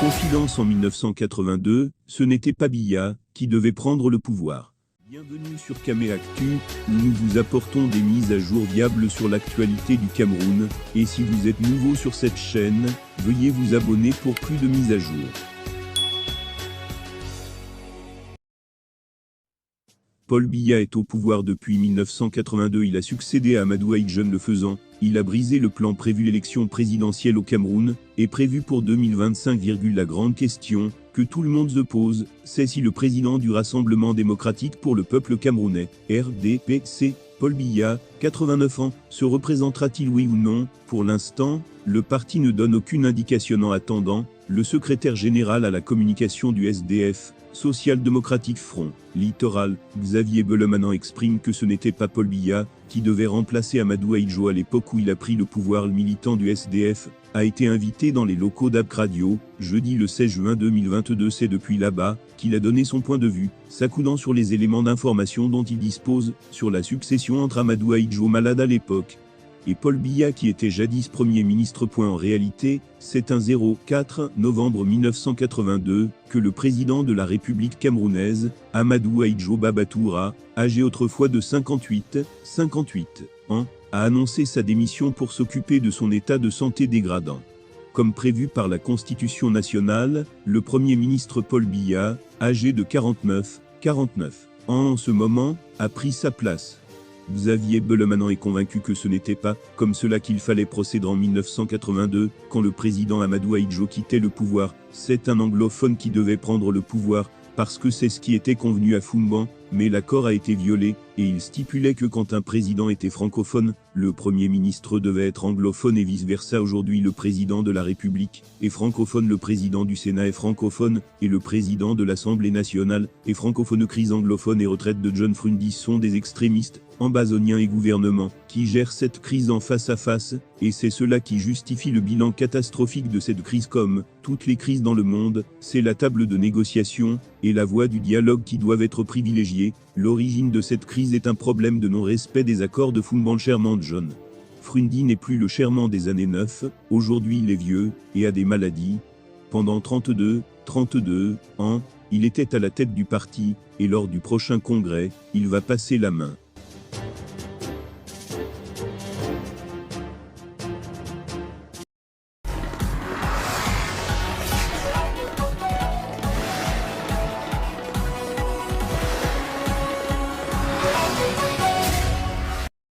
Confidence en 1982, ce n'était pas Biya qui devait prendre le pouvoir. Bienvenue sur Camé Actu, où nous vous apportons des mises à jour viables sur l'actualité du Cameroun, et si vous êtes nouveau sur cette chaîne, veuillez vous abonner pour plus de mises à jour. Paul Biya est au pouvoir depuis 1982, il a succédé à Amadou Ahidjo le faisant, il a brisé le plan prévu. L'élection présidentielle au Cameroun est prévue pour 2025. La grande question que tout le monde se pose, c'est si le président du Rassemblement démocratique pour le peuple camerounais, RDPC, Paul Biya, 89 ans, se représentera-t-il oui ou non? Pour l'instant, le parti ne donne aucune indication. En attendant, le secrétaire général à la communication du SDF, Social-démocratique Front Littoral, Xavier Belemanan exprime que ce n'était pas Paul Biya qui devait remplacer Amadou Ahidjo à l'époque où il a pris le pouvoir. Le militant du SDF a été invité dans les locaux d'Abc Radio, jeudi le 16 juin 2022. C'est depuis là-bas qu'il a donné son point de vue, s'accoudant sur les éléments d'information dont il dispose sur la succession entre Amadou Ahidjo, malade à l'époque, et Paul Biya qui était jadis Premier ministre. En réalité, c'est un 04 novembre 1982 que le président de la République camerounaise, Amadou Ahidjo Baba Toura, âgé autrefois de 58 ans, a annoncé sa démission pour s'occuper de son état de santé dégradant. Comme prévu par la Constitution nationale, le Premier ministre Paul Biya, âgé de 49 ans en ce moment, a pris sa place. Xavier Belemanan est convaincu que ce n'était pas comme cela qu'il fallait procéder en 1982, quand le président Amadou Ahidjo quittait le pouvoir. C'est un anglophone qui devait prendre le pouvoir, parce que c'est ce qui était convenu à Foumban, mais l'accord a été violé, et il stipulait que quand un président était francophone, le Premier ministre devait être anglophone et vice-versa. Aujourd'hui, le président de la République est francophone, le président du Sénat est francophone, et le président de l'Assemblée nationale est francophone. Crise anglophone et retraite de John Frundis sont des extrémistes, ambazoniens et gouvernement, qui gèrent cette crise en face à face, et c'est cela qui justifie le bilan catastrophique de cette crise. Comme toutes les crises dans le monde, c'est la table de négociation et la voie du dialogue qui doivent être privilégiées. L'origine de cette crise est un problème de non-respect des accords de Foumban. Chairman John Frundi n'est plus le chairman des années 9, aujourd'hui il est vieux, et a des maladies. Pendant 32 ans, il était à la tête du parti, et lors du prochain congrès, il va passer la main.